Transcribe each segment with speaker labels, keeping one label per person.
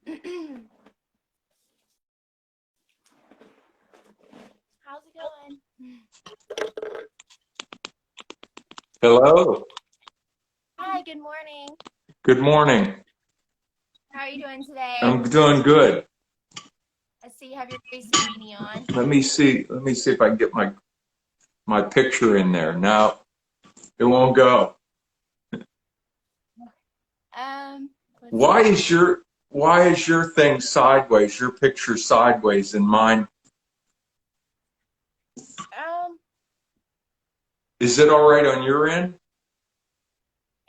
Speaker 1: How's it going?
Speaker 2: Hello.
Speaker 1: Hi, good morning.
Speaker 2: Good morning.
Speaker 1: How are you doing today?
Speaker 2: I'm doing good.
Speaker 1: I see you have your Greasy beanie on.
Speaker 2: Let me see. Let me see if I can get my picture in there. No, it won't go.
Speaker 1: Let's
Speaker 2: Why
Speaker 1: see.
Speaker 2: is your thing sideways? Your picture sideways and mine.
Speaker 1: Um,
Speaker 2: Is it all right on your end?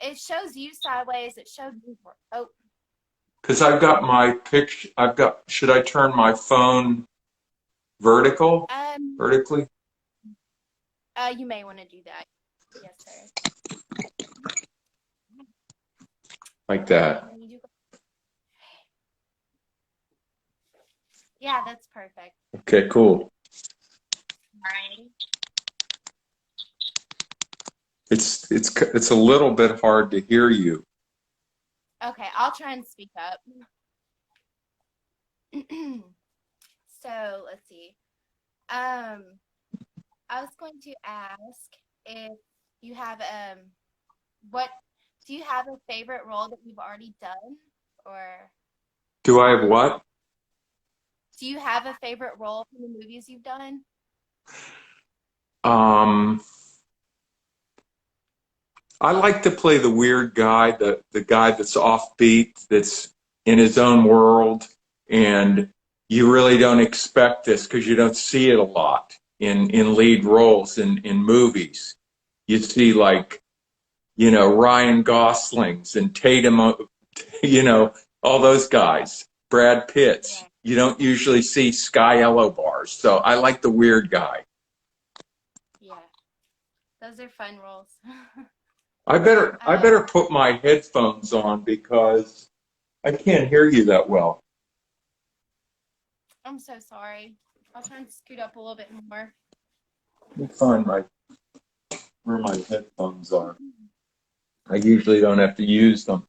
Speaker 1: it shows you sideways. It shows me. Oh,
Speaker 2: Because I've got my picture. I've got. Should I turn my phone vertical?
Speaker 1: um,
Speaker 2: Vertically?
Speaker 1: you may want to do that. Yes, sir.
Speaker 2: Like that.
Speaker 1: Yeah, that's perfect.
Speaker 2: Okay, cool.
Speaker 1: Alrighty.
Speaker 2: It's a little bit hard to hear you.
Speaker 1: Okay, I'll try and speak up. So let's see. Um, I was going to ask if you have what do you have a favorite role that you've already done, or
Speaker 2: Do I have what?
Speaker 1: do you have a favorite role from the movies you've done?
Speaker 2: Um. I like to play the weird guy, the guy that's offbeat, that's in his own world, and you really don't expect this because you don't see it a lot in lead roles in movies. You see like, Ryan Gosling's and Tatum, all those guys, Brad Pitt's.
Speaker 1: Yeah,
Speaker 2: You don't usually see Sky Elobars, so I like the weird guy.
Speaker 1: yeah, those are fun roles.
Speaker 2: I better put my headphones on because I can't hear you that well.
Speaker 1: I'm so sorry. I'll try and scoot up a little bit more.
Speaker 2: Let me find where my headphones are. I usually don't have to use them.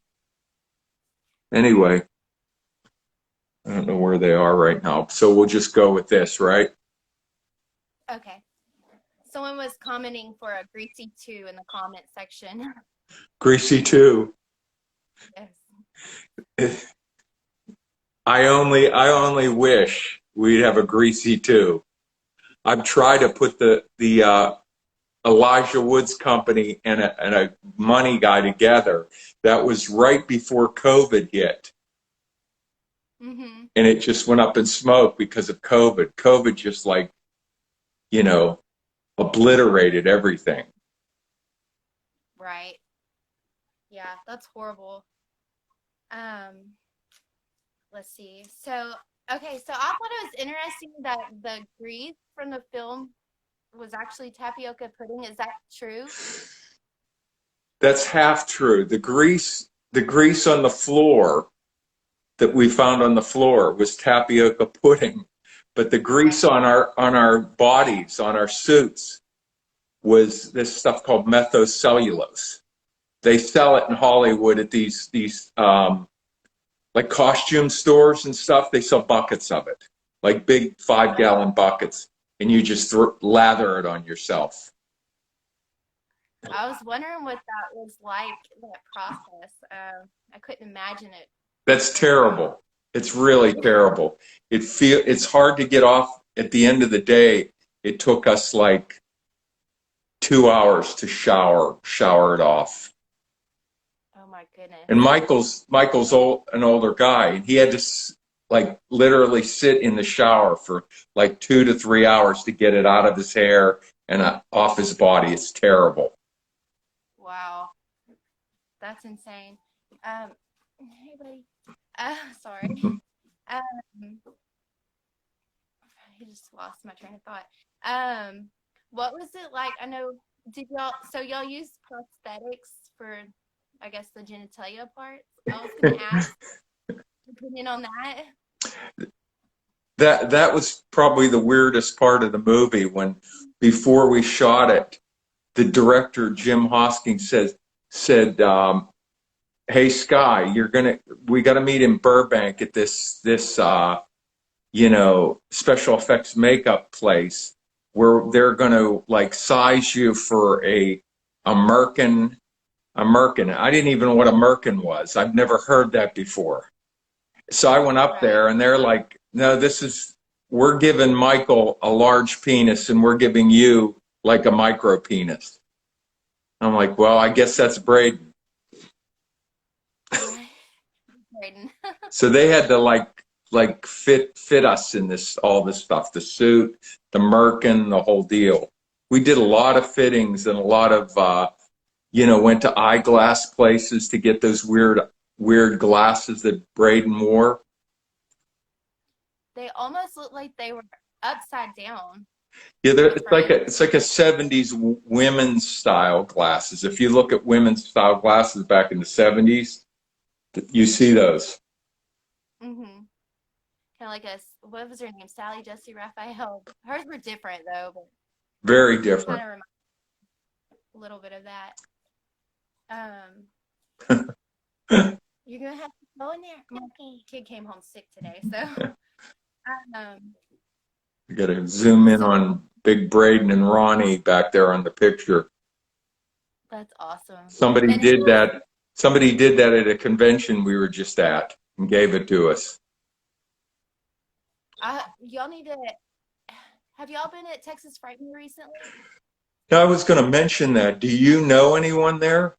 Speaker 2: Anyway, I don't know where they are right now. So we'll just go with this, right?
Speaker 1: Okay. Someone was commenting for a Greasy 2 in the comment section.
Speaker 2: Greasy too.
Speaker 1: Yes.
Speaker 2: I only wish we'd have a Greasy too. I've tried to put the Elijah Woods company and a money guy together. That was right before COVID hit.
Speaker 1: Mm-hmm.
Speaker 2: And it just went up in smoke because of COVID. COVID just you know, obliterated everything.
Speaker 1: Right. Yeah, that's horrible. Um, let's see. So, okay, so I thought it was interesting that the grease from the film was actually tapioca pudding. Is that true?
Speaker 2: That's half true. The grease on the floor that we found on the floor was tapioca pudding, but the grease
Speaker 1: Okay.
Speaker 2: on our bodies, on our suits, was this stuff called methocellulose. They sell it in Hollywood at these like costume stores and stuff. They sell buckets of it, like big 5 gallon buckets, and you just lather it on yourself.
Speaker 1: I was wondering what that was like, that process. I couldn't imagine it.
Speaker 2: That's terrible. It's really terrible. It's hard to get off at the end of the day. It took us like 2 hours to shower it off.
Speaker 1: Oh my goodness.
Speaker 2: And Michael's an older guy, and he had to like literally sit in the shower for like 2 to 3 hours to get it out of his hair and off his body. It's terrible.
Speaker 1: Wow. That's insane. Um, hey buddy. Sorry. Um, I just lost my train of thought. Um, what was it like? I know, y'all use prosthetics for, I guess, the genitalia parts? I was gonna ask your opinion on that.
Speaker 2: That was probably the weirdest part of the movie when before we shot it, the director Jim Hoskins said hey Sky, we got to meet in Burbank at this special effects makeup place where they're going to like size you for a merkin. A merkin. I didn't even know what a merkin was. I've never heard that before. So I went up
Speaker 1: Right.
Speaker 2: there and they're like, no, we're giving Michael a large penis and we're giving you like a micro penis. I'm like, well, I guess that's Braden.
Speaker 1: Right. Braden.
Speaker 2: So they had to like fit us in all this stuff, the suit, the merkin, the whole deal. We did a lot of fittings and a lot of went to eyeglass places to get those weird glasses that Braden wore.
Speaker 1: They almost look like they were upside down.
Speaker 2: Yeah,
Speaker 1: The
Speaker 2: it's like a 70s women's style glasses. If you look at women's style glasses back in the 70s, you see those.
Speaker 1: Mm-hmm. Kind of like what was her name? Sally Jesse Raphael. Hers were different though, but
Speaker 2: Very
Speaker 1: kind
Speaker 2: different.
Speaker 1: of remind a little bit of that. You're gonna have to go in there. My kid came home sick today, so
Speaker 2: You got to zoom in
Speaker 1: so
Speaker 2: on Big Braden and Ronnie back there on the picture.
Speaker 1: that's awesome.
Speaker 2: Somebody
Speaker 1: And he
Speaker 2: did
Speaker 1: was
Speaker 2: that. Somebody did that at a convention we were just at and gave it to us.
Speaker 1: y'all need to have y'all been at Texas Frightened recently?
Speaker 2: Now, I was going to mention that. Do you know anyone there?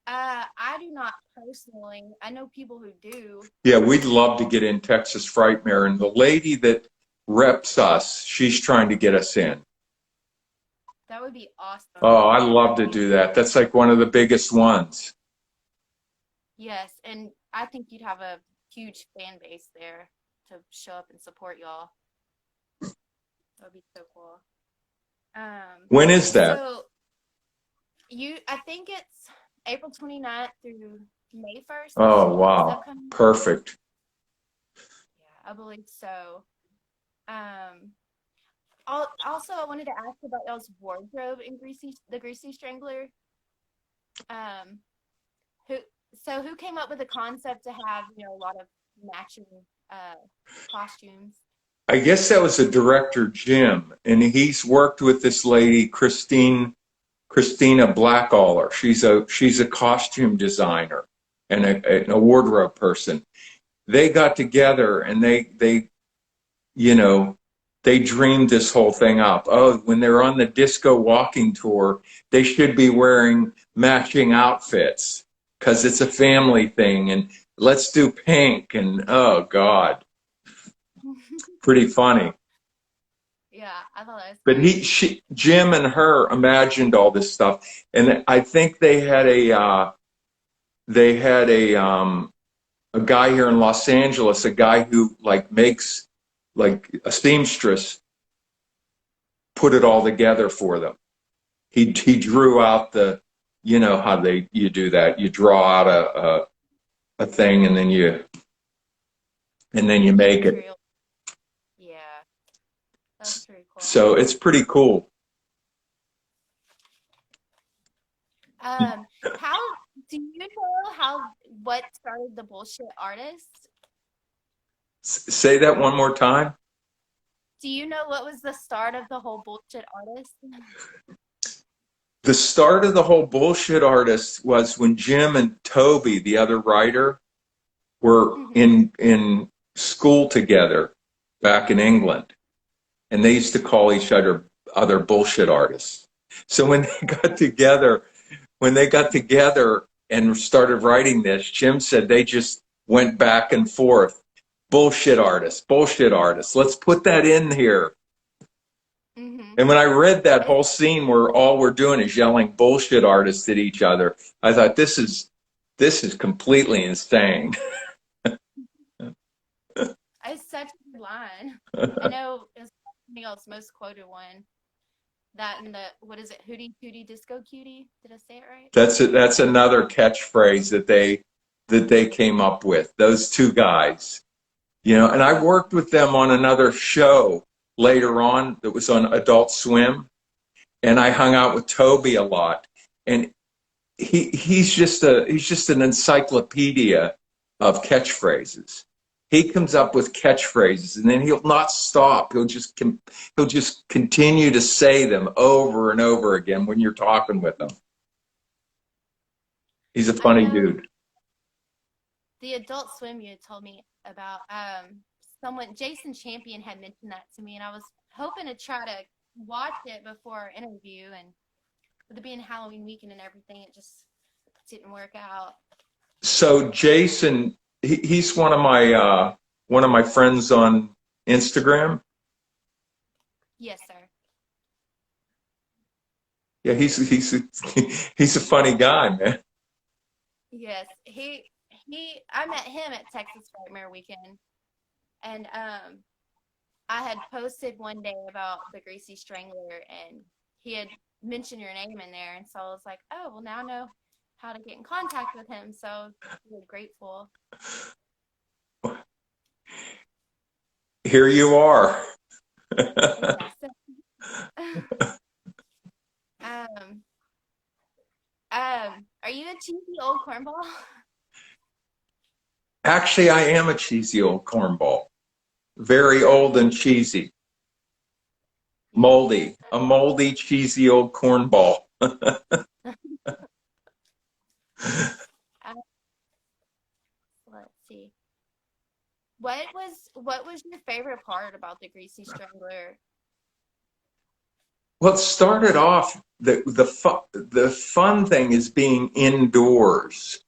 Speaker 1: I do not personally. I know people who do.
Speaker 2: Yeah, we'd love to get in Texas Frightmare. And the lady that reps us, she's trying to get us in.
Speaker 1: That would be awesome.
Speaker 2: Oh, I'd love to do that. That's like one of the biggest ones.
Speaker 1: Yes, and I think you'd have a huge fan base there to show up and support y'all. That would be so cool.
Speaker 2: When is that?
Speaker 1: So I think it's April 29th through May 1st.
Speaker 2: Oh, wow. Perfect.
Speaker 1: Yeah, I believe so. Also, I wanted to ask about y'all's wardrobe in the Greasy Strangler. Who came up with the concept to have, a lot of matching costumes?
Speaker 2: I guess that was the director, Jim, and he's worked with this lady, Christina Blackaller. She's a costume designer and a wardrobe person. They got together and they dreamed this whole thing up. Oh, when they're on the disco walking tour, they should be wearing matching outfits because it's a family thing. And let's do pink. And oh God, pretty funny.
Speaker 1: Yeah, I thought that was
Speaker 2: But Jim and her imagined all this stuff, and I think they had a guy here in Los Angeles, a guy who like makes like a seamstress, put it all together for them. He drew out how you do that. You draw out a thing and then you make it.
Speaker 1: Yeah, that's pretty cool.
Speaker 2: So it's pretty cool.
Speaker 1: How do you know what started the bullshit artist?
Speaker 2: Say that one more time.
Speaker 1: Do you know what was the start of the whole bullshit artist?
Speaker 2: The start of the whole bullshit artist was when Jim and Toby, the other writer, were in school together back in England, and they used to call each other bullshit artists. So when they got together and started writing this, Jim said they just went back and forth. Bullshit artist. Let's put that in here. And when I read that whole scene where all we're doing is yelling bullshit artists at each other, I thought this is completely insane.
Speaker 1: It's such a good line. I know it's something else, most quoted one. That and what is it? Hootie Tootie Disco Cutie. Did I say it right?
Speaker 2: That's another catchphrase that they came up with. Those two guys, and I worked with them on another show later on that was on Adult Swim, and I hung out with Toby a lot. And he's just an encyclopedia of catchphrases. He comes up with catchphrases, and then he'll not stop. He'll just continue to say them over and over again when you're talking with him. He's a
Speaker 1: I
Speaker 2: funny
Speaker 1: know
Speaker 2: dude.
Speaker 1: the Adult Swim you had told me about. Someone, Jason Champion, had mentioned that to me, and I was hoping to try to watch it before our interview. And with it being Halloween weekend and everything, it just didn't work out.
Speaker 2: So Jason, he's one of my friends on Instagram.
Speaker 1: Yes, sir.
Speaker 2: Yeah, he's a funny guy, man.
Speaker 1: Yes, he. I met him at Texas Frightmare Weekend, and I had posted one day about the Greasy Strangler, and he had mentioned your name in there, and so I was like, oh, well, now I know how to get in contact with him. So really grateful.
Speaker 2: Here you are.
Speaker 1: Yeah. So, um, are you a cheesy old cornball?
Speaker 2: Actually, I am a cheesy old cornball. Very old and cheesy.
Speaker 1: Yes.
Speaker 2: Moldy. A moldy, cheesy old cornball.
Speaker 1: Uh, let's see. What was your favorite part about the Greasy Strangler?
Speaker 2: Well, it started off the fun thing is being indoors,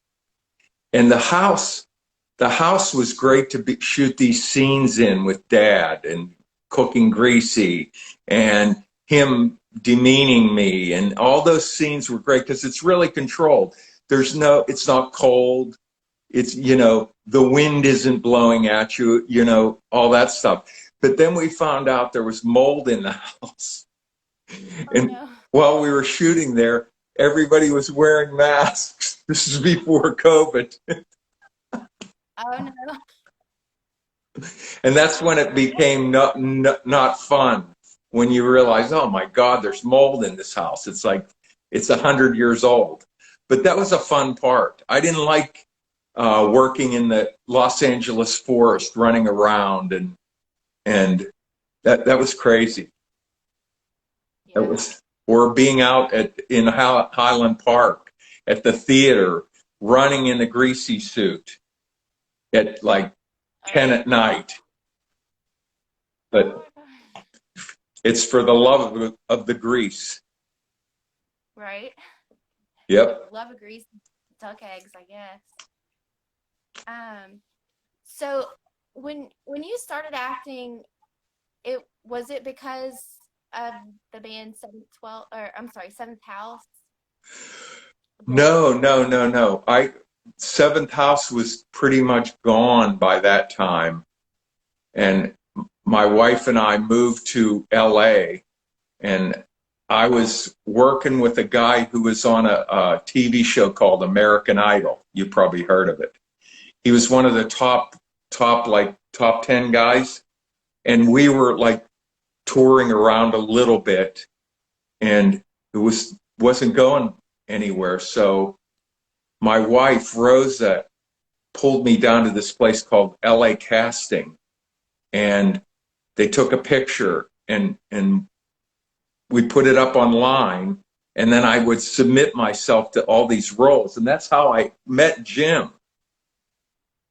Speaker 2: and the house was great to shoot these scenes in with Dad and cooking Greasy and him demeaning me, and all those scenes were great because it's really controlled. It's not cold. It's, the wind isn't blowing at you, all that stuff. But then we found out there was mold in the house.
Speaker 1: Oh
Speaker 2: And
Speaker 1: no.
Speaker 2: while we were shooting there, everybody was wearing masks. This is before COVID.
Speaker 1: Oh no.
Speaker 2: And that's
Speaker 1: Oh
Speaker 2: when it
Speaker 1: no.
Speaker 2: became not fun. When you realize, oh my God, there's mold in this house. It's like it's 100 years old. But that was a fun part. I didn't like working in the Los Angeles forest, running around, and that was crazy. That
Speaker 1: Yeah.
Speaker 2: was or being out in Highland Park at the theater, running in a greasy suit at like
Speaker 1: Oh,
Speaker 2: 10 at night.
Speaker 1: oh
Speaker 2: But
Speaker 1: my God.
Speaker 2: it's for the love of the grease.
Speaker 1: Right?
Speaker 2: Yep.
Speaker 1: Love a greasy duck eggs, I guess. Um, so when you started acting, it because of the band Seventh House? That
Speaker 2: No. Seventh House was pretty much gone by that time. And my wife and I moved to LA, and I was working with a guy who was on a TV show called American Idol. You probably heard of it. He was one of the top 10 guys. And we were like touring around a little bit, and wasn't going anywhere. So my wife, Rosa, pulled me down to this place called LA Casting, and they took a picture and we put it up online, and then I would submit myself to all these roles, and that's how I met Jim,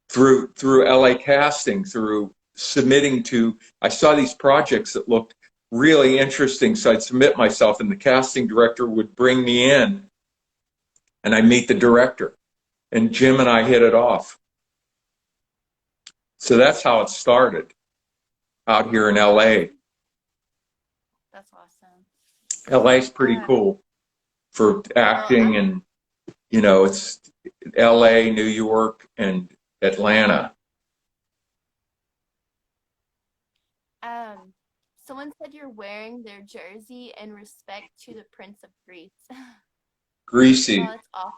Speaker 2: through LA Casting, through submitting to. I saw these projects that looked really interesting, so I'd submit myself, and the casting director would bring me in, and I'd meet the director, and Jim and I hit it off. So that's how it started out here in LA.
Speaker 1: that's awesome.
Speaker 2: LA's pretty
Speaker 1: Uh,
Speaker 2: cool for
Speaker 1: well,
Speaker 2: acting, and it's LA, New York, and Atlanta.
Speaker 1: um, someone said you're wearing their jersey in respect to the Prince of Greece. Oh,
Speaker 2: Greasy.
Speaker 1: that's awesome.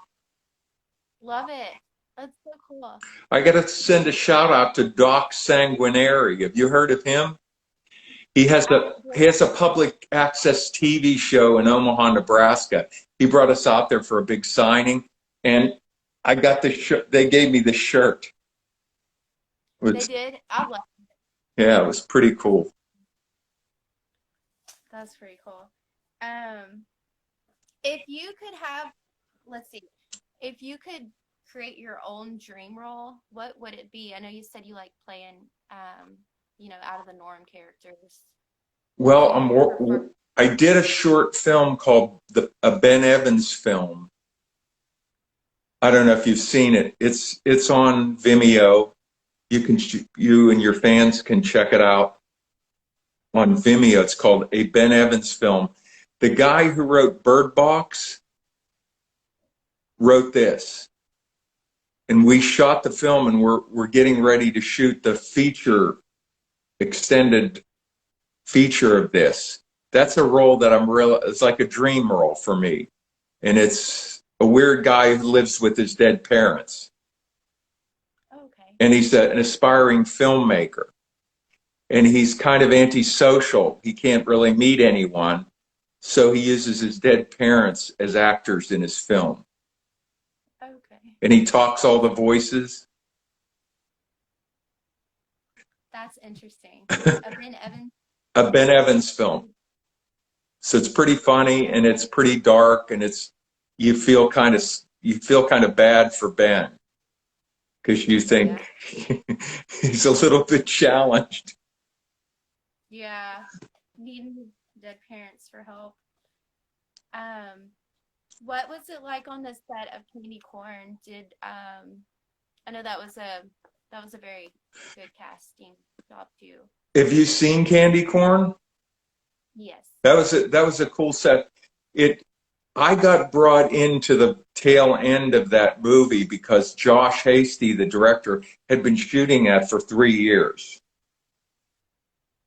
Speaker 1: Love it. That's so cool.
Speaker 2: I got to send a shout out to Doc Sanguinary. Have you heard of him? he has a public access TV show in Omaha, Nebraska. He brought us out there for a big signing, and I got the shirt. They gave me the shirt.
Speaker 1: They did. I love
Speaker 2: Yeah, it was pretty cool.
Speaker 1: That's pretty cool. If you could have, let's see, if you could create your own dream role, what would it be? I know you said you like playing, out of the norm characters.
Speaker 2: Well,
Speaker 1: Do you prefer?
Speaker 2: I did a short film called a Ben Evans film. I don't know if you've seen it. It's on Vimeo. You and your fans can check it out on Vimeo. It's called a Ben Evans film. The guy who wrote Bird Box wrote this, and we shot the film, and we're getting ready to shoot the extended feature of this. That's a role that it's like a dream role for me. And it's a weird guy who lives with his dead parents.
Speaker 1: Okay.
Speaker 2: And he's an aspiring filmmaker. And he's kind of antisocial. He can't really meet anyone. So he uses his dead parents as actors in his film.
Speaker 1: Okay.
Speaker 2: And he talks all the voices.
Speaker 1: That's interesting. A Ben Evans.
Speaker 2: A Ben Evans film. So it's pretty funny and it's pretty dark, and you feel kind of bad for Ben because you think he's a little bit challenged.
Speaker 1: Yeah, needing dead parents for help. What was it like on the set of Candy Corn? I know that was a very good casting job too.
Speaker 2: Have you seen Candy Corn?
Speaker 1: Yes.
Speaker 2: That was a cool set. I got brought into the tail end of that movie because Josh Hasty, the director, had been shooting that for 3 years.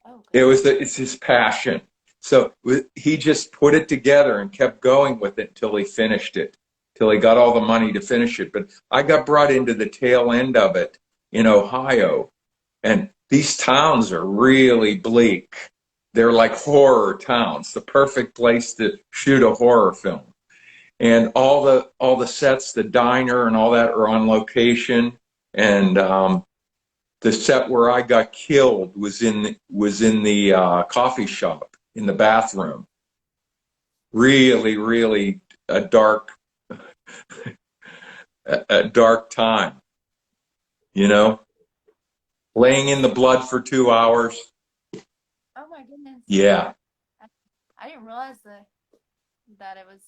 Speaker 1: Oh,
Speaker 2: It's his passion. So he just put it together and kept going with it until he finished it, till he got all the money to finish it. But I got brought into the tail end of it in Ohio, and these towns are really bleak. They're like horror towns, the perfect place to shoot a horror film. And all the sets, the diner and all that are on location. And the set where I got killed was in the coffee shop in the bathroom. Really, really a dark time, laying in the blood for 2 hours.
Speaker 1: Oh my goodness.
Speaker 2: Yeah.
Speaker 1: I didn't realize that it was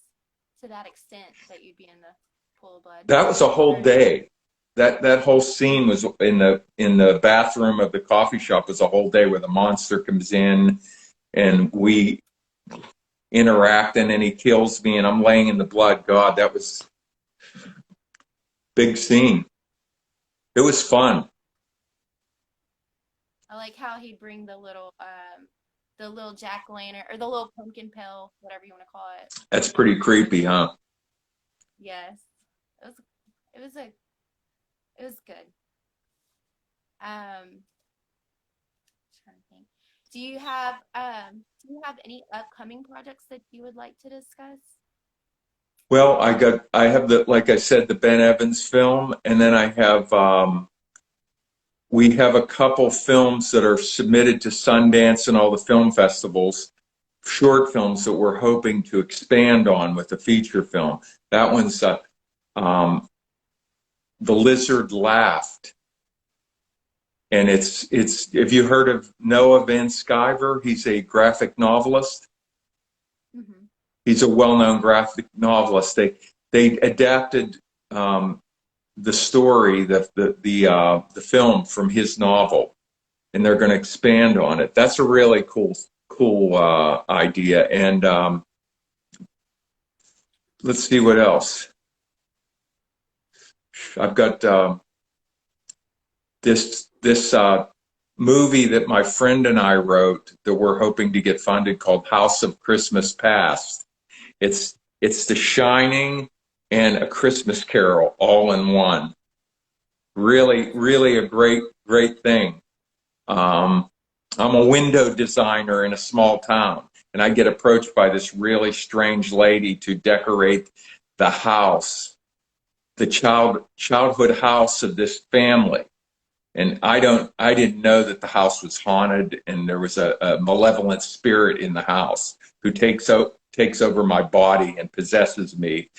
Speaker 1: to that extent that you'd be in the pool of blood.
Speaker 2: That was a whole day. That whole scene was in the bathroom of the coffee shop was a whole day where the monster comes in and we interact, and then he kills me and I'm laying in the blood. God, that was big scene. It was fun.
Speaker 1: I like how he'd bring the little jack-o'-lantern or the little pumpkin pill, whatever you want to call it.
Speaker 2: That's pretty creepy, huh?
Speaker 1: Yes. It was good. Trying to think. Do you have any upcoming projects that you would like to discuss?
Speaker 2: Well, I have like I said, the Ben Evans film, and then we have a couple films that are submitted to Sundance and all the film festivals, short films that we're hoping to expand on with a feature film. That one's The Lizard Laughed. And it's have you heard of Noah Van Sciver? He's a graphic novelist. Mm-hmm. He's a well-known graphic novelist. They adapted the story, the film from his novel, and they're going to expand on it. That's a really cool idea. And let's see what else. I've got this movie that my friend and I wrote that we're hoping to get funded called House of Christmas Past. It's The Shining and A Christmas Carol all in one. Really, really a great thing. I'm a window designer in a small town, and I get approached by this really strange lady to decorate the house, the childhood house of this family. And I didn't know that the house was haunted, and there was a malevolent spirit in the house who takes over my body and possesses me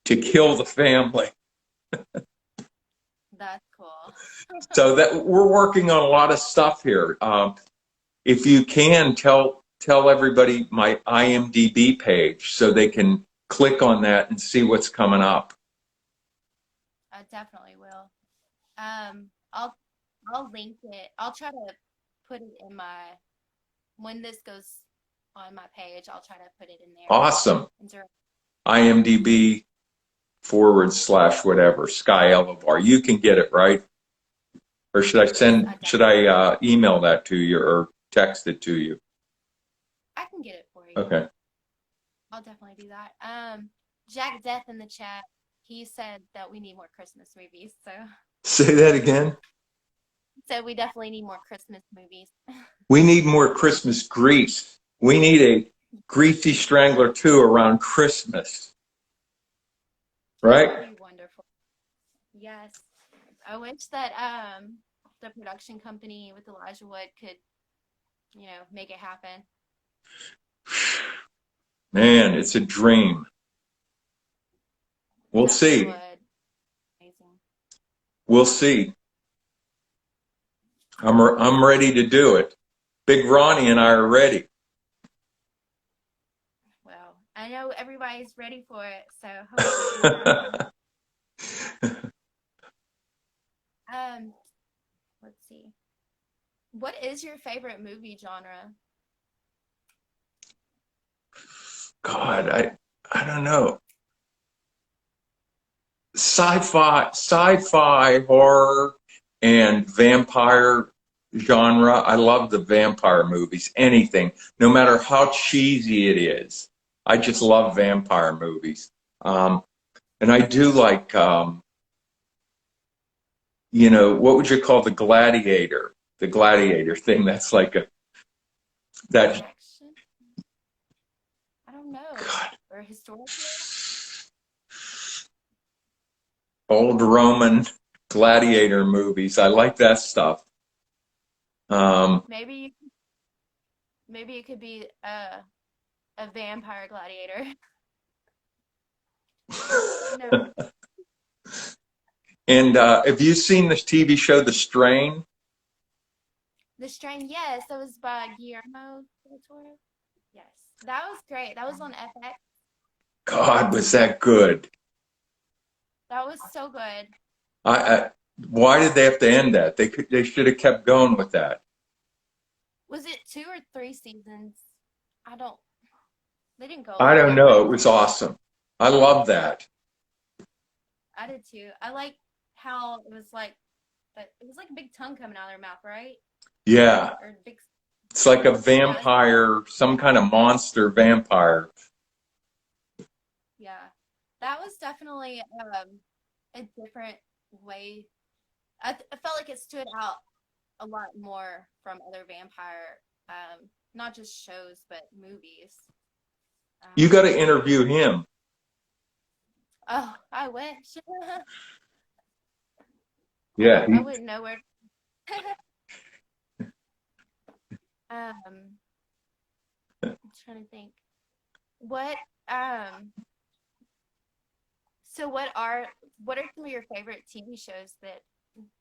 Speaker 2: to kill the family.
Speaker 1: That's cool.
Speaker 2: So that we're working on a lot of stuff here. If you can tell everybody my IMDb page so they can click on that and see what's coming up.
Speaker 1: I definitely will. Um, I'll I'll link it. I'll try to put it in my when this goes on my page. I'll try to put it in there.
Speaker 2: Awesome. IMDb / whatever, Sky Elobar. You can get it, right? Or should should I email that to you or text it to you?
Speaker 1: I can get it for you.
Speaker 2: Okay.
Speaker 1: I'll definitely do that. Jack Death in the chat, he said that we need more Christmas movies. So
Speaker 2: Say that again.
Speaker 1: said we definitely need more Christmas movies.
Speaker 2: We need more Christmas grease. We need a Greasy Strangler 2 around Christmas. Right?
Speaker 1: That would be wonderful. Yes. I wish that the production company with Elijah Wood could, make it happen.
Speaker 2: Man, it's a dream. We'll see.
Speaker 1: Amazing.
Speaker 2: We'll see. I'm ready to do it. Big Ronnie and I are ready.
Speaker 1: Well, I know everybody's ready for it, so hopefully. Let's see. What is your favorite movie genre?
Speaker 2: God, I don't know. Sci-fi, horror, and vampire genre. I love the vampire movies. Anything, no matter how cheesy it is. I just love vampire movies. And I do like, what would you call the gladiator? The gladiator thing. That's like that.
Speaker 1: Action? I don't know.
Speaker 2: God.
Speaker 1: Or historical?
Speaker 2: Old Roman gladiator movies. I like that stuff.
Speaker 1: Maybe it could be a vampire gladiator. No.
Speaker 2: And have you seen this TV show, The Strain?
Speaker 1: The Strain, yes, that was by Guillermo del Toro. Yes, that was great. That was on FX.
Speaker 2: God, was that good?
Speaker 1: That was so good.
Speaker 2: Why did they have to end that? They should have kept going with that.
Speaker 1: Was it 2 or 3 seasons? They didn't go.
Speaker 2: I don't know. It was awesome. I love that.
Speaker 1: I did too. I like how it was like a big tongue coming out of their mouth, right?
Speaker 2: Yeah.
Speaker 1: Or big.
Speaker 2: It's like a vampire, some kind of monster vampire.
Speaker 1: Yeah, that was definitely a different way. I felt like it stood out a lot more from other vampire, not just shows but movies.
Speaker 2: You got to interview him.
Speaker 1: Oh, I wish.
Speaker 2: Yeah.
Speaker 1: I wouldn't know where. I'm trying to think. What so what are some of your favorite TV shows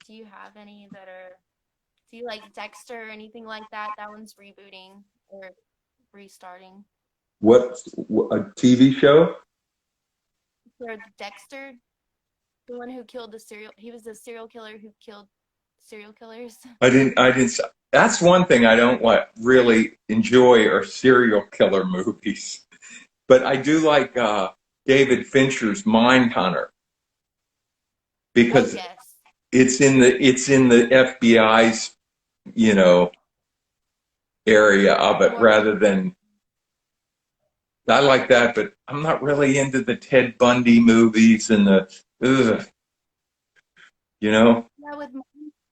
Speaker 1: do you have any that are, do you like Dexter or anything like that? That one's rebooting or restarting.
Speaker 2: What a TV show?
Speaker 1: For Dexter, the one who killed he was the serial killer who killed serial killers.
Speaker 2: I didn't. That's one thing I don't really enjoy are serial killer movies, but I do like David Fincher's Mindhunter because it's in the FBI's area of it rather than. I like that, but I'm not really into the Ted Bundy movies and the.
Speaker 1: Yeah,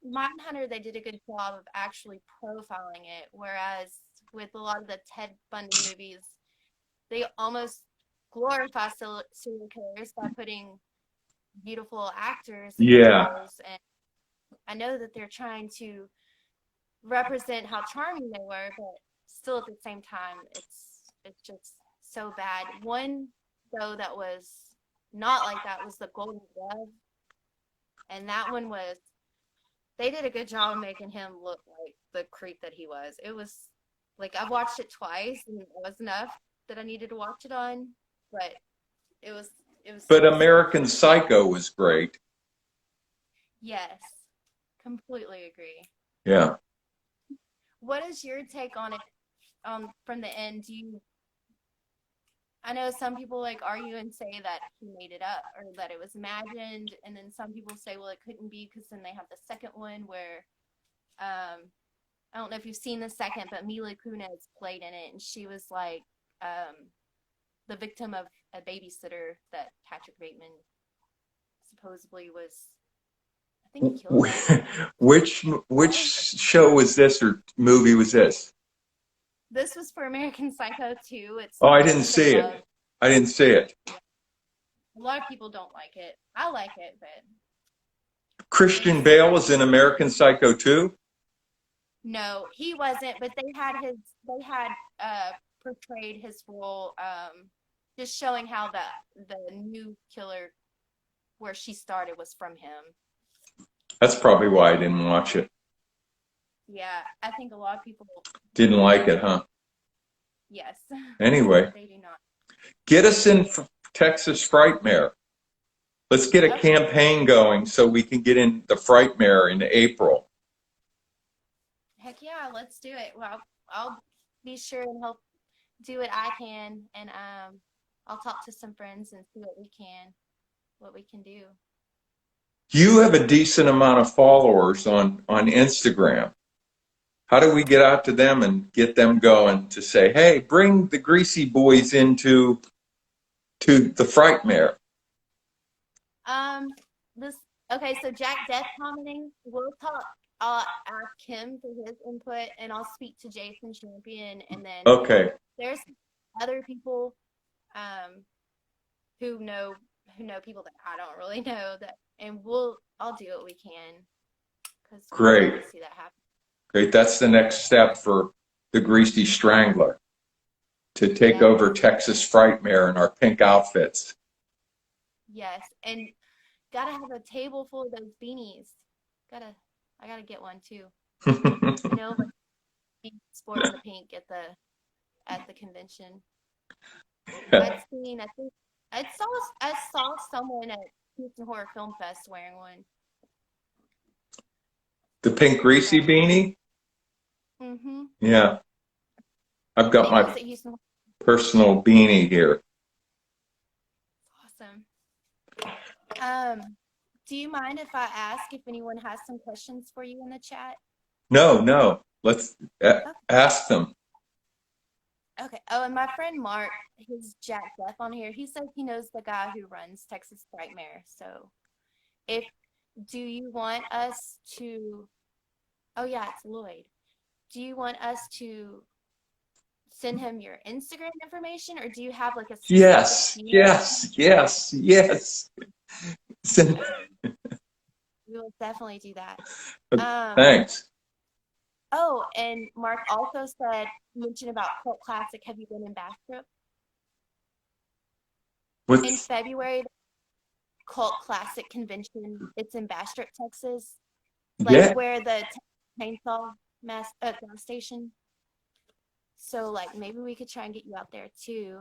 Speaker 1: Mindhunter, they did a good job of actually profiling it, whereas with a lot of the Ted Bundy movies, they almost glorify serial killers by putting beautiful actors in the
Speaker 2: Yeah.
Speaker 1: roles. And I know that they're trying to represent how charming they were, but still at the same time, it's just so bad. One though that was not like that was the Golden Glove, and that one was they did a good job of making him look like the creep that he was. It was like I've watched it twice, and it was enough that I needed to watch it on, but it was
Speaker 2: But
Speaker 1: still so
Speaker 2: American Psycho was great.
Speaker 1: yes, completely agree.
Speaker 2: Yeah.
Speaker 1: What is your take on it from the end? I know some people like argue and say that he made it up or that it was imagined, and then some people say, well, it couldn't be because then they have the second one where I don't know if you've seen the second, but Mila Kunis played in it, and she was like the victim of a babysitter that Patrick Bateman supposedly was. I think he killed her.
Speaker 2: Which show was this or movie was this?
Speaker 1: This was for American Psycho 2. It's
Speaker 2: Oh, I didn't
Speaker 1: Labors of
Speaker 2: see
Speaker 1: Love.
Speaker 2: it. I didn't see it.
Speaker 1: Yeah. A lot of people don't like it. I like it, but
Speaker 2: Christian Bale was in American Psycho too?
Speaker 1: no, he wasn't. But they had portrayed his role, just showing how the new killer where she started was from him.
Speaker 2: That's probably why I didn't watch it.
Speaker 1: Yeah, I think a lot of people
Speaker 2: Didn't like it, huh?
Speaker 1: yes.
Speaker 2: Anyway,
Speaker 1: They do not.
Speaker 2: get us in Texas Frightmare. Let's get a campaign going so we can get in the Frightmare in April.
Speaker 1: Heck yeah, let's do it. Well, I'll be sure and help do what I can, and I'll talk to some friends and see what we can do.
Speaker 2: You have a decent amount of followers on Instagram. How do we get out to them and get them going to say, hey, bring the Greasy Boys into the Frightmare?
Speaker 1: This okay. So Jack Death commenting. We'll talk. I'll ask him for his input, and I'll speak to Jason Champion, and then
Speaker 2: Okay.
Speaker 1: there's other people, who know people that I don't really know that, and I'll do what we can because
Speaker 2: Great.
Speaker 1: we see that happen.
Speaker 2: Great. That's the next step for the Greasy Strangler to take over Texas Frightmare in our pink outfits.
Speaker 1: Yes, and gotta have a table full of those beanies. I gotta get one too. You know, like sporting the pink at the convention. I think I saw someone at Houston Horror Film Fest wearing one.
Speaker 2: The pink Greasy beanie?
Speaker 1: Mm-hmm.
Speaker 2: Yeah. I've got my personal beanie here.
Speaker 1: Awesome. Do you mind if I ask if anyone has some questions for you in the chat?
Speaker 2: No. Let's ask them.
Speaker 1: Okay. Oh, and my friend Mark, his Jack Death on here, he says he knows the guy who runs Texas Frightmare. So do you want us to, oh yeah, it's Lloyd. Do you want us to send him your Instagram information, or do you have like a
Speaker 2: Yes.
Speaker 1: We will definitely do that.
Speaker 2: Thanks.
Speaker 1: Oh, and Mark also mentioned about Cult Classic. Have you been in Bastrop? In February, Cult Classic convention. It's in Bastrop, Texas. Like where the chainsaw gas station. So like maybe we could try and get you out there too.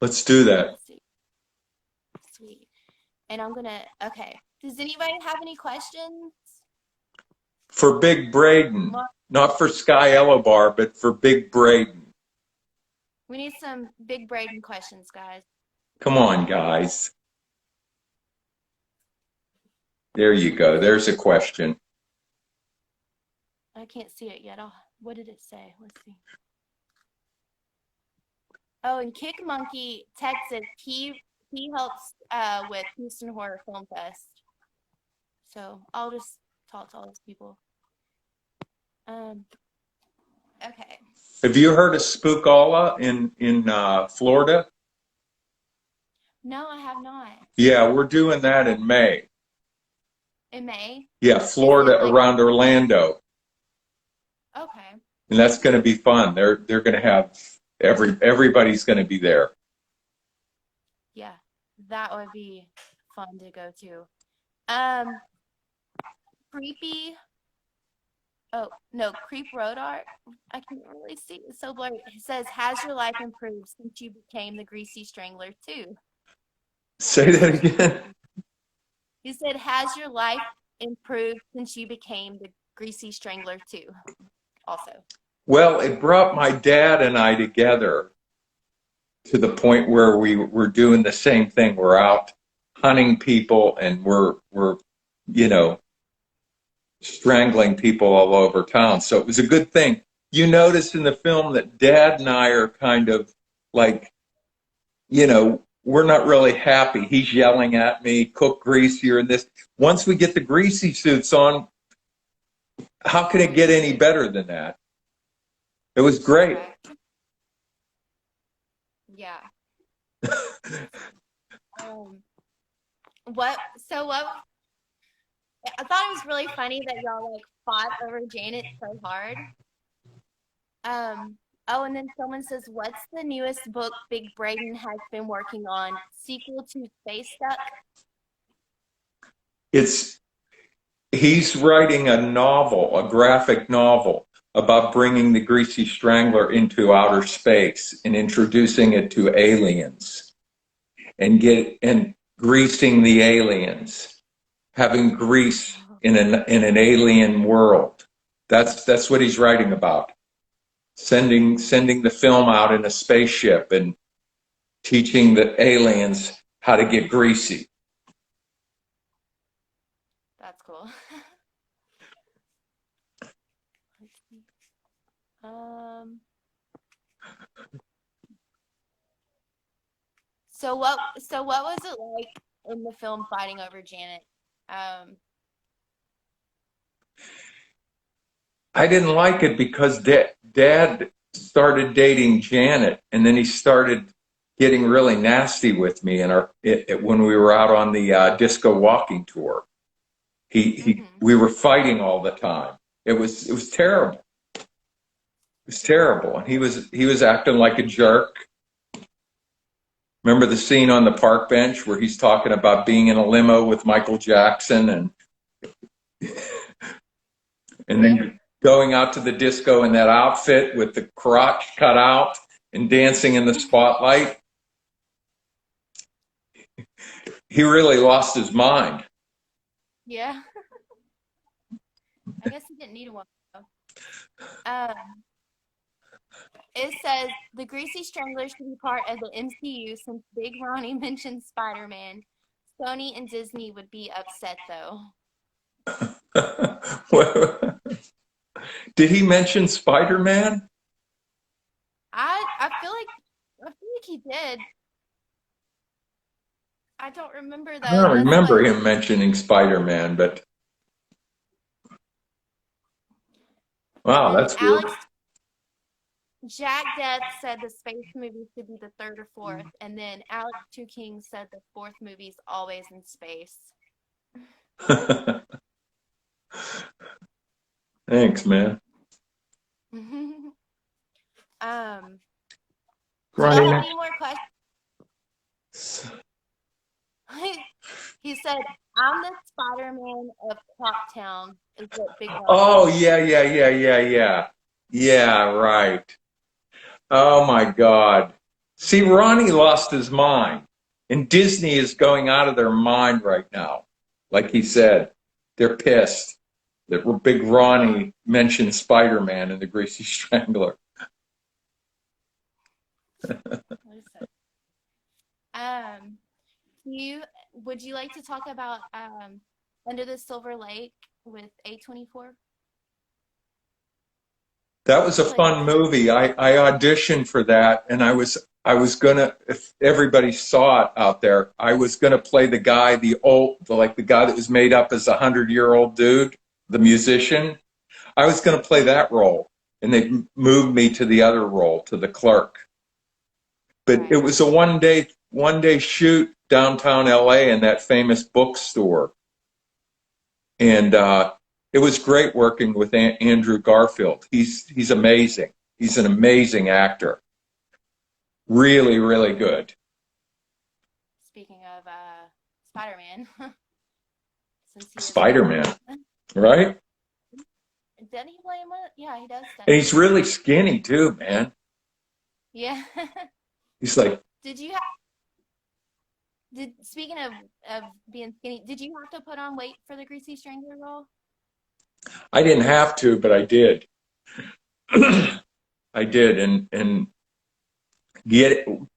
Speaker 2: Let's do that.
Speaker 1: Let's see. Sweet. And okay. Does anybody have any questions?
Speaker 2: For Big Braden. Not for Sky Elobar, but for Big Braden.
Speaker 1: We need some Big Braden questions, guys.
Speaker 2: Come on, guys. There you go. There's a question.
Speaker 1: I can't see it yet. What did it say? Let's see. Oh, and Kick Monkey Texas, he helps with Houston Horror Film Fest. So I'll just talk to all those people. Okay.
Speaker 2: Have you heard of Spookala in Florida?
Speaker 1: No, I have not.
Speaker 2: Yeah, we're doing that in May.
Speaker 1: In May?
Speaker 2: Yeah,
Speaker 1: Is it
Speaker 2: Florida
Speaker 1: like,
Speaker 2: around Orlando,
Speaker 1: okay.
Speaker 2: and that's going to be fun. They're going to have everybody's going to be there.
Speaker 1: Yeah, that would be fun to go to. Um, Creepy. Oh, no, Creep Road Art. I can't really see. It's so blurry. It says, "Has your life improved since you became the Greasy Strangler too?"
Speaker 2: Say that again.
Speaker 1: He said, "Has your life improved since you became the Greasy Strangler too?" Also.
Speaker 2: Well, it brought my dad and I together to the point where we were doing the same thing. We're out hunting people, and we're you know strangling people all over town. So it was a good thing. You notice in the film that Dad and I are kind of like, we're not really happy. He's yelling at me, "Cook greasier," and this. Once we get the greasy suits on, how can it get any better than that? It was great.
Speaker 1: Correct. Yeah. Um, what I thought it was really funny that y'all like fought over Janet so hard. Oh, and then someone says, "What's the newest book Big Braden has been working on? Sequel to Space Stuck?"
Speaker 2: It's He's writing a novel, a graphic novel about bringing the Greasy Strangler into outer space and introducing it to aliens and greasing the aliens, having grease in an alien world. That's what he's writing about. Sending the film out in a spaceship and teaching the aliens how to get greasy.
Speaker 1: That's cool. Let's see. Um, so what was it like in the film fighting over Janet? Um,
Speaker 2: I didn't like it because Dad started dating Janet, and then he started getting really nasty with me. And when we were out on the disco walking tour, we were fighting all the time. It was terrible. It was terrible, and he was acting like a jerk. Remember the scene on the park bench where he's talking about being in a limo with Michael Jackson and
Speaker 1: yeah.
Speaker 2: then going out to the disco in that outfit with the crotch cut out and dancing in the spotlight. He really lost his mind.
Speaker 1: Yeah. I guess he didn't need one though. Um, it says the Greasy Strangler should be part of the MCU since Big Ronnie mentioned Spider-Man. Sony and Disney would be upset though.
Speaker 2: Did he mention Spider-Man?
Speaker 1: I feel like he did. I don't remember
Speaker 2: I
Speaker 1: though.
Speaker 2: don't
Speaker 1: That's
Speaker 2: remember
Speaker 1: what.
Speaker 2: him mentioning Spider-Man, but
Speaker 1: And
Speaker 2: wow,
Speaker 1: then
Speaker 2: that's weird.
Speaker 1: Alex Jack Death said the space movie should be the third or fourth, and then Alex Two Kings said the fourth movie's always in space.
Speaker 2: Thanks, man.
Speaker 1: um, do y'all
Speaker 2: Ronnie,
Speaker 1: have any more questions? He said, "I'm the Spider-Man of Clocktown," is what Big Ronnie
Speaker 2: oh,
Speaker 1: said.
Speaker 2: yeah, yeah, yeah, yeah, yeah. Yeah, right. Oh my God. See, Ronnie lost his mind. And Disney is going out of their mind right now. Like he said, they're pissed that Big
Speaker 1: Yeah.
Speaker 2: Ronnie mentioned Spider-Man in the Greasy Strangler.
Speaker 1: What is that? Um, you would you like to talk about Under the Silver Lake with A24?
Speaker 2: That was a
Speaker 1: Played
Speaker 2: fun movie. I auditioned for that, and I was gonna, if everybody saw it out there, I was gonna play the guy, like the guy that was made up as 100-year-old dude, the musician. I was gonna play that role, and they moved me to the other role, to the clerk. But it
Speaker 1: right.
Speaker 2: was a one day shoot downtown LA in that famous bookstore. And it was great working with Andrew Garfield. He's amazing. He's an amazing actor. Really, really good.
Speaker 1: Speaking of Spider-Man, since he is
Speaker 2: Spider-Man, right?
Speaker 1: Didn't he play him? Yeah, he does.
Speaker 2: And he's really skinny too, man.
Speaker 1: Yeah.
Speaker 2: He's like,
Speaker 1: Did you have? Speaking of being skinny, did you have to put on weight for the Greasy Strangler role?
Speaker 2: I didn't have to, but I did. I did, and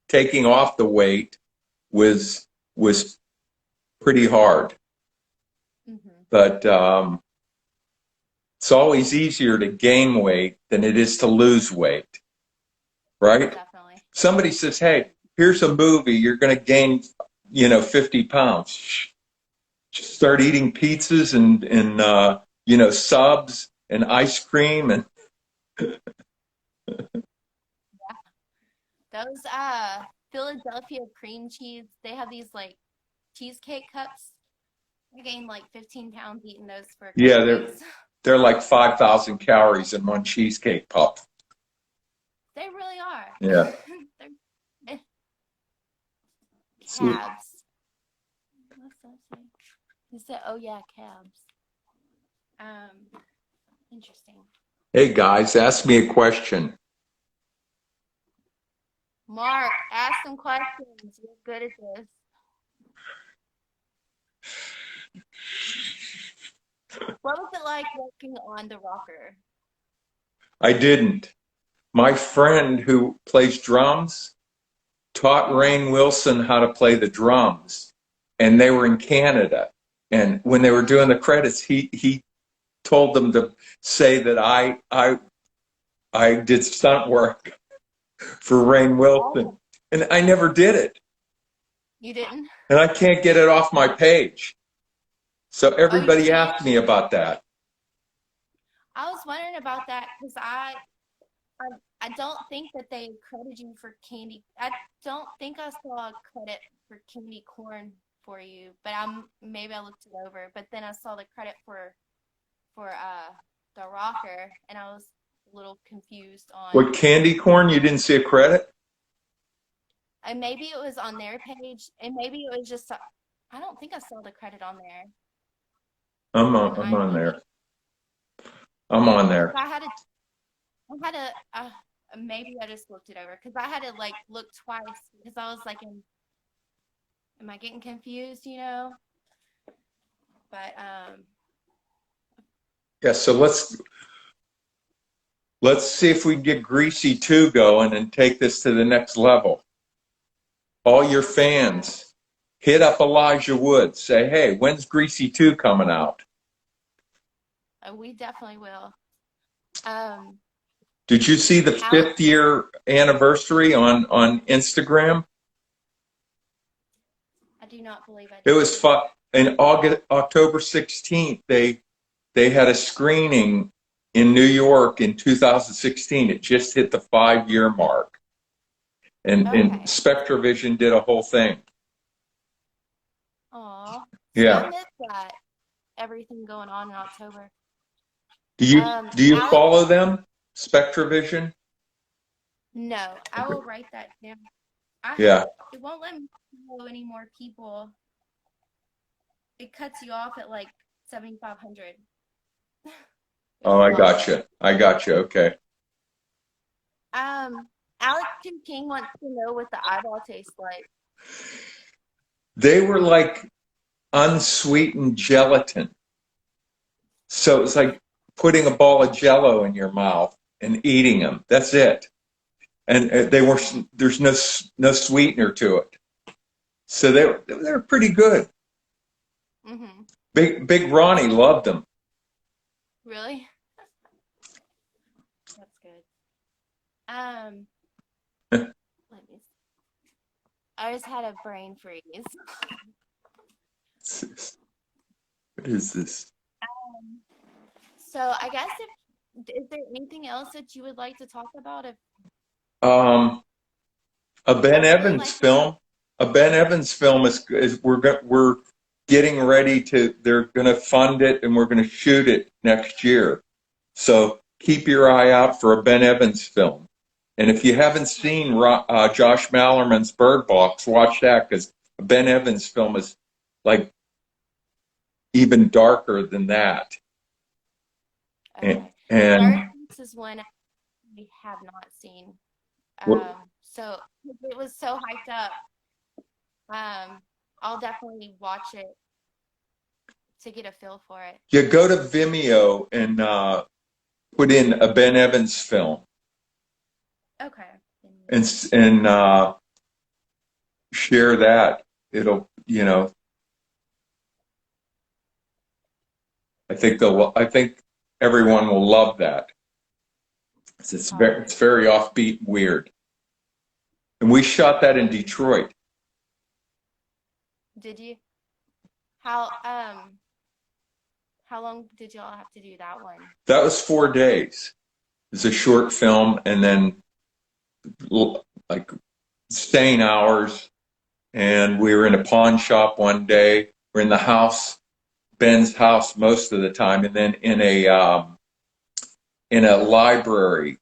Speaker 2: taking off the weight was pretty hard.
Speaker 1: Mm-hmm.
Speaker 2: But it's always easier to gain weight than it is to lose weight, right?
Speaker 1: Definitely.
Speaker 2: Somebody says, "Hey, here's a movie. You're going to gain, 50 pounds. Just start eating pizzas and subs and ice cream and."
Speaker 1: Those Philadelphia cream cheese, they have these like cheesecake cups. I gained like 15 pounds eating those for a
Speaker 2: Yeah,
Speaker 1: couple weeks.
Speaker 2: they're like 5,000 calories in one cheesecake puff.
Speaker 1: They really are.
Speaker 2: Yeah.
Speaker 1: They're cabs. What's that say? He said, "Oh yeah, cabs." Interesting.
Speaker 2: Hey guys, ask me a question.
Speaker 1: Mark, ask some questions. You're good at this. What was it like working on the rocker?
Speaker 2: I didn't. My friend who plays drums taught Rainn Wilson how to play the drums, and they were in Canada. And when they were doing the credits, he told them to say that I did stunt work for Rainn Wilson, and I never did it.
Speaker 1: You didn't?
Speaker 2: And I can't get it off my page. So
Speaker 1: Oh, you
Speaker 2: everybody
Speaker 1: can't?
Speaker 2: asked me about that.
Speaker 1: I was wondering about that because I don't think that they credited you for candy. I don't think I saw a credit for candy corn for you, but maybe I looked it over. But then I saw the credit for the rocker, and I was a little confused on.
Speaker 2: What, candy corn? You didn't see a credit?
Speaker 1: And maybe it was on their page, and maybe it was just. I don't think I saw the credit on there.
Speaker 2: I'm on there. I'm on there.
Speaker 1: Maybe I just looked it over because I had to like look twice because I was like, am I getting confused? But
Speaker 2: Yeah. So let's see if we can get Greasy 2 going and take this to the next level. All your fans, hit up Elijah Wood. Say, hey, when's Greasy 2 coming out?
Speaker 1: We definitely will.
Speaker 2: Did you see the 5th year anniversary on Instagram?
Speaker 1: I do not believe I did.
Speaker 2: It was fun. In October 16th, they had a screening in New York in 2016. It just hit the 5-year mark. And Spectravision did a whole thing.
Speaker 1: Aw.
Speaker 2: Yeah.
Speaker 1: I missed that. Everything going on in October.
Speaker 2: Do you follow them, Spectravision?
Speaker 1: No, I will write that down. It won't let me follow any more people. It cuts you off at like 7,500.
Speaker 2: Oh, I got you. Okay.
Speaker 1: Alex King wants to know what the eyeball tastes like.
Speaker 2: They were like unsweetened gelatin. So it's like putting a ball of Jello in your mouth and eating them. That's it. And there's no sweetener to it. So they were pretty good.
Speaker 1: Mm-hmm. Big
Speaker 2: Ronnie loved them.
Speaker 1: Really? That's Um, let me. I just had a brain freeze.
Speaker 2: What is this?
Speaker 1: So I guess if is there anything else that you would like to talk about? If
Speaker 2: Um, a
Speaker 1: I
Speaker 2: Ben
Speaker 1: really
Speaker 2: Evans
Speaker 1: like your
Speaker 2: film. A Ben Evans film is we're getting ready to. They're going to fund it, and we're going to shoot it next year. So keep your eye out for a Ben Evans film. And if you haven't seen Josh Mallerman's Bird Box, watch that because a Ben Evans film is like even darker than that.
Speaker 1: okay.
Speaker 2: And
Speaker 1: This is one we have not seen.
Speaker 2: well,
Speaker 1: So it was so hyped up. I'll definitely watch it to get a feel for it.
Speaker 2: you go to Vimeo and put in a Ben Evans film
Speaker 1: Okay.
Speaker 2: and share that. It'll, I think everyone will love that. It's very offbeat, and weird. And we shot that in Detroit.
Speaker 1: Did you? How long did y'all have to do that one?
Speaker 2: That was 4 days. It's a short film, and then like staying hours. And we were in a pawn shop one day. We're in the house, Ben's house, most of the time, and then in a library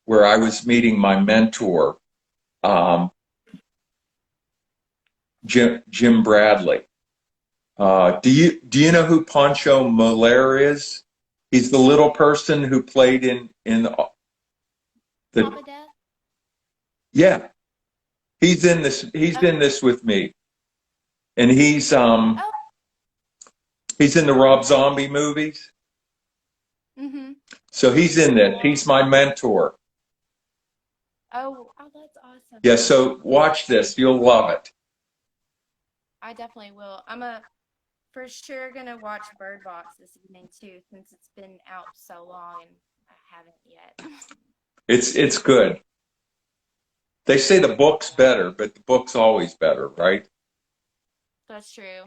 Speaker 2: where I was meeting my mentor, um, Jim Bradley. Do you know who Pancho Moller is? He's the little person who played in the
Speaker 1: Papa Death?
Speaker 2: yeah. He's in this. He's in this with me, and
Speaker 1: Oh,
Speaker 2: he's in the Rob Zombie movies.
Speaker 1: mm-hmm.
Speaker 2: So he's in this. He's my mentor.
Speaker 1: Oh, that's awesome.
Speaker 2: Yeah. So watch this. You'll love it.
Speaker 1: I definitely will. For sure gonna watch Bird Box this evening too, since it's been out so long and I haven't yet.
Speaker 2: It's good. They say the book's better, but the book's always better, right?
Speaker 1: That's true.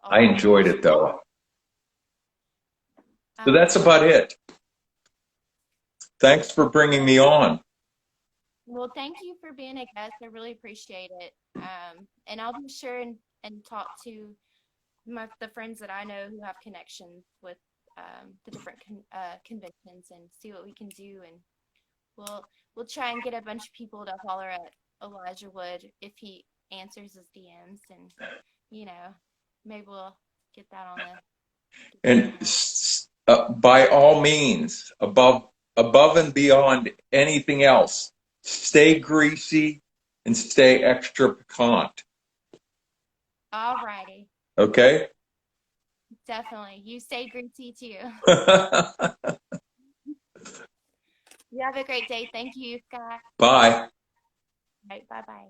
Speaker 2: I enjoyed
Speaker 1: Always.
Speaker 2: it though. So that's
Speaker 1: Um,
Speaker 2: about it. Thanks for bringing me on.
Speaker 1: well, thank you for being a guest. I really appreciate it. And I'll be sure and talk to the friends that I know who have connections with the different conventions and see what we can do. And we'll we'll try and get a bunch of people to holler at Elijah Wood if he answers his DMs, and you know maybe we'll get that on
Speaker 2: And
Speaker 1: the.
Speaker 2: by all means, above and beyond anything else, stay greasy and stay extra piquant.
Speaker 1: All righty,
Speaker 2: Okay?
Speaker 1: definitely. You stay greasy too. You have a great day. Thank you, Scott.
Speaker 2: Bye.
Speaker 1: Right, bye bye.